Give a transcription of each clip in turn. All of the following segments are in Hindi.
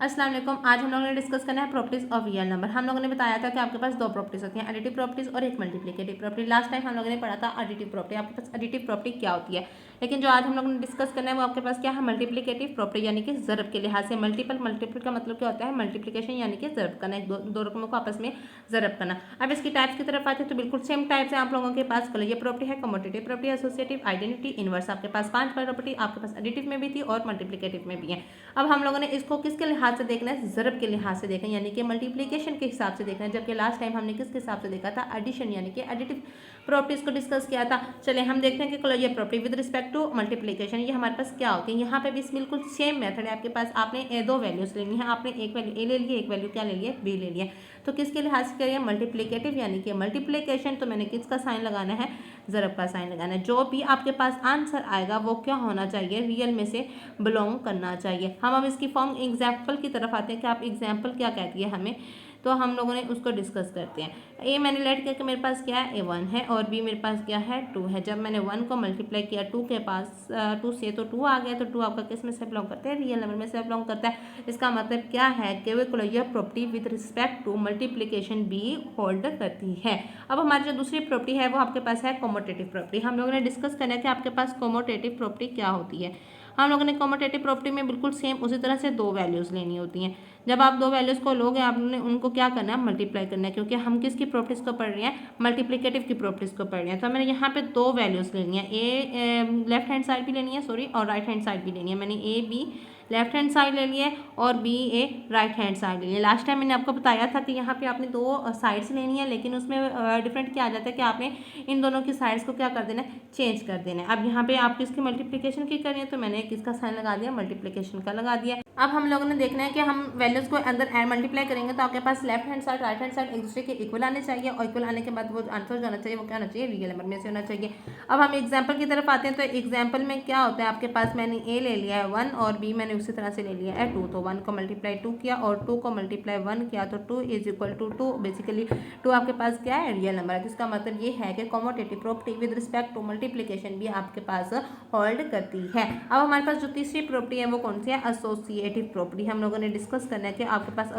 अस्सलाम वालेकुम। आज हम लोगों ने डिस्कस करना है प्रॉपर्टीज ऑफ रियल नंबर। हम लोगों ने बताया था कि आपके पास दो प्रॉपर्टीज होती हैं, एडिटिव प्रॉपर्टीज और एक मल्टीप्लिकेटिव प्रॉपर्टी। लास्ट टाइम हम लोगों ने पढ़ा था एडिटिव प्रॉपर्टी। आपके पास एडिटिव प्रॉपर्टी क्या होती है, लेकिन जो आज हम लोगों ने डिस्कस करना है वो आपके पास क्या है, मल्टीप्लिकेटिव प्रॉपर्टी, यानी कि ज़रब के लिहाज से। मल्टीपल का मतलब क्या होता है, मल्टीप्लिकेशन यानी कि ज़रब करना, दो रकमों को आपस में ज़रब करना। अब इसकी टाइप्स की तरफ आते हैं तो बिल्कुल सेम टाइप से आप लोगों के पास ये प्रॉपर्टी है, commutative property, associative, identity, inverse. आपके पास 5 प्रॉपर्टी आपके पास एडिटिव में भी थी और मल्टीप्लिकेटिव में भी है। अब हम लोगों ने इसको किसके लिहाज से देखना है, ज़रब के लिहाज से देखना है, यानी कि मल्टीप्लिकेशन के हिसाब से देखना है। जबकि लास्ट टाइम हमने किसके हिसाब से देखा था, एडिशन यानी कि एडिटिव प्रॉपर्टीज को डिस्कस किया था। चले हम देखते हैं कि closure property with respect to multiplication ये हमारे पास क्या होती है। यहाँ पे भी बिल्कुल सेम मेथड है। आपके पास आपने दो वैल्यूज लेनी है, आपने एक वैल्यू ए ले लिया, एक वैल्यू क्या ले लिया, बी ले लिया। तो किसके लिहाज से करिए, मल्टीप्लिकेटिव यानी कि मल्टीप्लिकेशन। तो मैंने किसका साइन लगाना है, ज़रब का साइन लगाना है। जो भी आपके पास आंसर आएगा वो क्या होना चाहिए, रियल में से बिलोंग करना चाहिए। हम अब इसकी फॉर्म एग्जाम्पल की तरफ आते हैं कि आप एग्जाम्पल क्या कहती है हमें, तो हम लोगों ने उसको डिस्कस करते हैं। ए मैंने लेट किया कि मेरे पास क्या है, A1 है और बी मेरे पास क्या है, 2 है। जब मैंने 1 को मल्टीप्लाई किया 2 के पास 2 से, तो 2 आ गया। तो 2 आपका किस में से बिलोंग करता है, रियल नंबर में से बिलोंग करता है। इसका मतलब क्या है कि वो closure property with respect to multiplication भी होल्ड करती है। अब हमारी जो दूसरी प्रॉपर्टी है वो आपके पास है कॉमोटेटिव प्रॉपर्टी। हम लोगों ने डिस्कस करना है कि आपके पास कॉमोटेटिव प्रॉपर्टी क्या होती है। हम लोगों ने कॉमोटेटिव प्रॉपर्टी में बिल्कुल सेम उसी तरह से दो वैल्यूज़ लेनी होती हैं। जब आप दो वैल्यूज़ को लोगे आपने उनको क्या करना है, मल्टीप्लाई करना है, क्योंकि हम किसकी प्रॉपर्टीज़ को पढ़ रहे हैं, मल्टीप्लिकेटिव की प्रॉपर्टीज़ को पढ़ रहे हैं। तो मैंने यहाँ पे दो वैल्यूज़ लेनी है, ए लेफ्ट हैंड साइड भी लेनी है सॉरी, और राइट हैंड साइड भी लेनी है। मैंने A be left hand side ले लिया है और बी ए राइट हैंड साइड ले लिया। लास्ट टाइम मैंने आपको बताया था कि यहाँ पे आपने दो साइड्स लेनी है, लेकिन उसमें डिफरेंट क्या आ जाता है कि आपने इन दोनों की साइड्स को क्या कर देना है, चेंज कर देना है। अब यहाँ पे आप किसकी मल्टीप्लिकेशन की कर रही है, तो मैंने किसका साइन लगा दिया, मल्टीप्लिकेशन का लगा दिया। अब हम लोगों ने देखना है कि हम वैल्यूज को अंदर एड मल्टीप्लाई करेंगे तो आपके पास left hand side right hand side एक दूसरे के इक्वल आने चाहिए, और इक्वल आने के बाद वो आंसर जो आना चाहिए वो क्या होना चाहिए, रियल नंबर में से होना चाहिए। अब हम एग्जाम्पल की तरफ आते हैं। तो एग्जाम्पल में क्या होता है, आपके पास मैंने ए ले लिया है 1 और बी मैंने उसी तरह से ले लिया है 2। तो 1 को मल्टीप्लाई 2 किया और 2 को मल्टीप्लाई 1 किया, तो 2 इज इक्वल टू 2। बेसिकली 2 आपके पास क्या है, रियल नंबर है। जिसका मतलब ये है कि commutative property with respect to multiplication भी आपके पास होल्ड करती है। अब हमारे पास जो तीसरी प्रॉपर्टी है वो कौन सी है, एसोसिएटिव प्रॉपर्टी। हम लोगों ने डिस्कस करना है कि आपके पास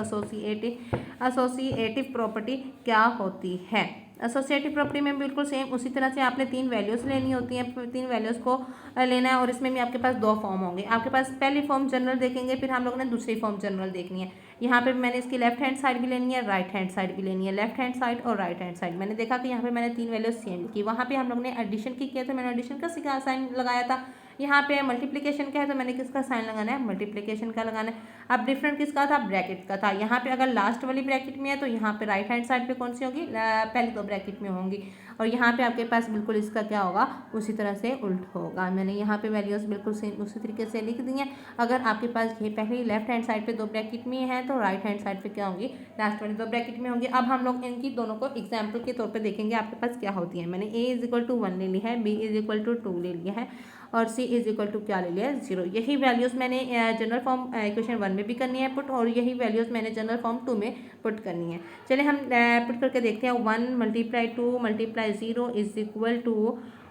एसोसिएटिव प्रॉपर्टी क्या होती है। एसोसिएटिव प्रॉपर्टी में बिल्कुल सेम उसी तरह से आपने तीन वैल्यूज़ लेनी होती हैं, तीन वैल्यूज़ को लेना है, और इसमें भी आपके पास दो फॉर्म होंगे। आपके पास पहली फॉर्म जनरल देखेंगे, फिर हम लोगों ने दूसरी फॉर्म जनरल देखनी है। यहाँ पे मैंने इसकी लेफ्ट हैंड साइड भी लेनी है, राइट हैंड साइड भी लेनी है। लेफ्ट हैंड साइड और राइट हैंड साइड मैंने देखा कि यहाँ पे मैंने तीन वैल्यूज सेम की, वहाँ पे हम लोग ने एडिशन की किया तो मैंने एडिशन का साइन लगाया था। यहाँ पे मल्टीप्लिकेशन का है तो मैंने किसका साइन लगाना है, मल्टीप्लिकेशन का लगाना है। अब डिफरेंट किसका था, ब्रैकेट का था। यहाँ पे अगर लास्ट वाली ब्रैकेट में है तो यहाँ पे राइट हैंड साइड पे कौन सी होगी, पहली दो ब्रैकेट में होंगी, और यहाँ पे आपके पास बिल्कुल इसका क्या होगा, उसी तरह से उल्ट होगा। मैंने यहाँ पे वैल्यूज़ बिल्कुल सेम उसी तरीके से लिख दी हैं। अगर आपके पास ये पहली लेफ्ट हैंड साइड पे दो ब्रैकेट में है तो राइट हैंड साइड पे क्या होंगी, लास्ट वाली दो ब्रैकेट में होंगी। अब हम लोग इनकी दोनों को एग्जाम्पल के तौर पर देखेंगे आपके पास क्या होती है। मैंने ए इज इक्वल टू 1 ले ली है, बी इज इक्वल टू 2 ले लिया है, और सी इज इक्वल टू क्या ले लिया है, 0। यही वैल्यूज़ मैंने जनरल फॉर्म इक्वेशन 1 में भी करनी है पुट, और यही वैल्यूज़ मैंने जनरल फॉर्म 2 में पुट करनी है। चलिए हम पुट करके देखते हैं। 1 multiply 2 multiply 0 is equal to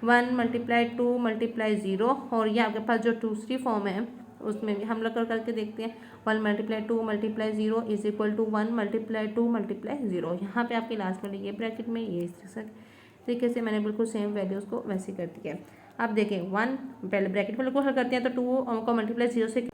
1 multiply 2 multiply 0, और ये आपके पास जो दूसरी फॉर्म है उसमें भी हम लोग करके देखते हैं। 1 multiply 2 multiply 0 is equal to 1 multiply 2 multiply 0। यहाँ पे आपके लास्ट वाली ये ब्रैकेट में ये इस तरीके से मैंने बिल्कुल सेम वैल्यूज़ को वैसे कर दिया है। अब देखें 1 पहले ब्रैकेट वाले को हल करते हैं तो 2 को मल्टीप्लाई 0 से,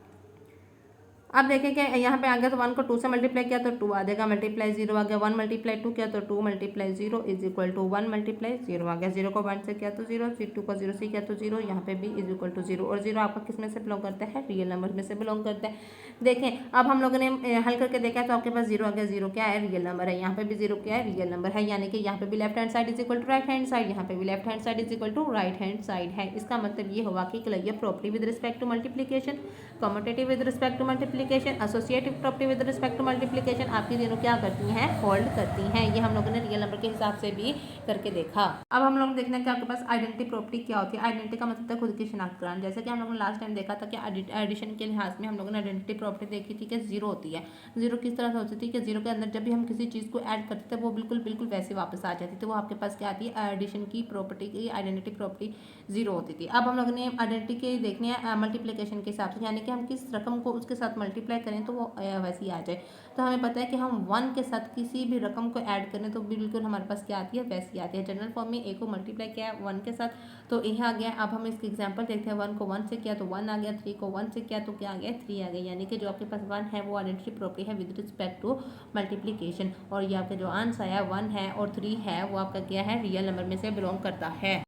अब देखें कि यहाँ पे आ गया तो 1 को 2 से मल्टीप्लाई किया तो 2 आ जाएगा, मल्टीप्लाई 0 आ गया। 1 मल्टीप्लाई 2 किया तो 2 multiply 0 is equal to 1 multiply 0 आ गया। 0 को 1 से किया तो 0, फिर 2 को 0 से किया तो 0, यहाँ पे भी इज इक्वल टू 0, और 0 आपका किस में से बिलोंग करता है, रियल नंबर में से बिलोंग करता है। देखें अब हम लोगों ने हल करके देखा तो आपके पास 0 आ गया। 0 क्या है, रियल नंबर है। यहाँ पे भी 0 क्या है, रियल नंबर है, यानी कि यहाँ पे भी left hand side is equal to right hand side, यहाँ पे भी left hand side is equal to right hand side है। इसका मतलब ये हुआ कि clear property with respect to multiplication, commutative with respect to multiplication, associative property with respect to multiplication आपकी तीनों क्या करती हैं, होल्ड करती हैं। ये हम लोगों ने रियल नंबर के हिसाब से भी करके देखा। अब हम लोग देखना है कि आपके पास आइडेंटिटी प्रॉपर्टी क्या होती है। आइडेंटिटी का मतलब है खुद की शिनाख्त कराना। जैसे कि हम लोगों ने लास्ट टाइम देखा था कि एडिशन के लिहाज में हम लोगों ने आइडेंटिटी प्रॉपर्टी देखी थी कि 0 होती है। 0 किस तरह से होती थी कि 0 के अंदर जब भी हम किसी चीज़ को ऐड करते थे वो बिल्कुल वैसे वापस आ जाती थी। वो आपके पास क्या आती है, एडिशन की प्रॉपर्टी की आइडेंटिटी प्रॉपर्टी 0 होती थी। अब हम लोगों ने आइडेंटिटी के देखनी है मल्टीप्लिकेशन के हिसाब से, यानी कि हम किस रकम को उसके साथ मल्टीप्लाई करें तो वो वैसी आ जाए। तो हमें पता है कि हम 1 के साथ किसी भी रकम को ऐड करें तो बिल्कुल हमारे पास क्या आती है, वैसी आती है। जनरल फॉर्म में ए को मल्टीप्लाई किया है 1 के साथ तो ए आ गया। अब हम इसकी एग्जांपल देखते हैं। 1 को 1 से किया तो 1 आ गया, 3 को 1 से किया तो क्या आ गया, 3 आ गया। यानी कि जो आपके पास 1 है वो आइडेंटिटी प्रॉपर्टी है विद रिस्पेक्ट टू मल्टीप्लीकेशन। और ये आपका जो आंसर है 1 है और 3 है वो आपका क्या है, रियल नंबर में से बिलोंग करता है।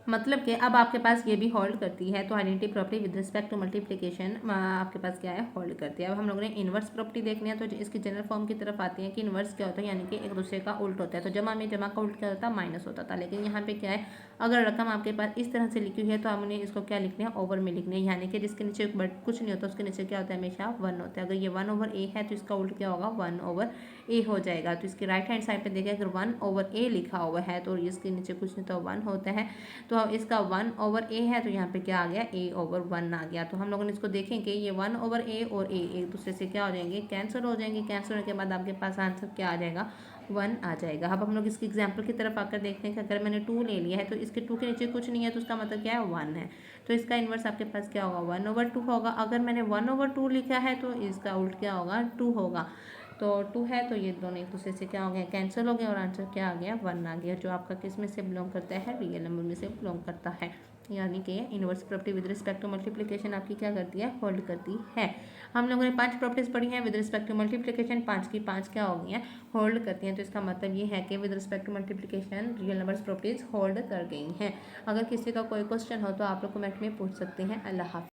मतलब कि अब आपके पास ये भी होल्ड करती है। तो identity property with respect to multiplication आपके पास क्या है, होल्ड करती है। अब हम लोगों ने इन्वर्स प्रॉपर्टी देखनी है। तो इसकी जनरल फॉर्म की तरफ आती है कि इन्वर्स क्या होता है, यानी कि एक दूसरे का उल्ट होता है। तो जमा में जमा का उल्ट क्या होता है, माइनस होता था। लेकिन यहाँ पे क्या है, अगर रकम आपके पास इस तरह से लिखी हुई है तो हमने इसको क्या लिखना है, ओवर में लिखना है। यानी कि जिसके नीचे कुछ नहीं होता उसके नीचे क्या होता है, हमेशा 1 होता है। अगर ये 1/a है तो इसका उल्ट क्या होगा, 1/a हो जाएगा। तो इसकी राइट हैंड साइड पे देखिए अगर 1/a लिखा हुआ है तो इसके नीचे कुछ नहीं तो 1 होता है। तो इसका 1/a है तो यहाँ पे क्या आ गया, a/1 आ गया। तो हम लोगों ने इसको देखेंगे ये 1/a और a एक दूसरे से क्या हो जाएंगे, कैंसिल हो जाएंगे। कैंसिल होने के बाद आपके पास आंसर क्या आ जाएगा, 1 आ जाएगा। अब हम लोग इसकी एग्जाम्पल की तरफ आकर देखते हैं कि अगर मैंने 2 ले लिया है तो इसके 2 के नीचे कुछ नहीं है तो उसका मतलब क्या है, 1 है। तो इसका इन्वर्स आपके पास क्या होगा, 1/2 होगा। अगर मैंने 1/2 लिखा है तो इसका उल्ट क्या होगा, 2 होगा। तो 2 है तो ये दोनों एक दूसरे से क्या हो गए, कैंसिल हो गए और आंसर क्या आ गया, 1 आ गया। जो आपका किस में से बिलोंग करता है, रियल नंबर में से बिलोंग करता है। यानी कि inverse property with respect to multiplication आपकी क्या करती है, होल्ड करती है। हम लोगों ने 5 प्रॉपर्टीज पढ़ी हैं विद रिस्पेक्ट टू मल्टीप्लिकेशन। 5 की 5 क्या हो गई हैं, होल्ड करती हैं। तो इसका मतलब ये है कि with respect to multiplication real numbers properties hold कर गई हैं। अगर किसी का कोई क्वेश्चन हो तो आप लोग कमेंट में पूछ सकते हैं। अल्लाह हाफ़िज़।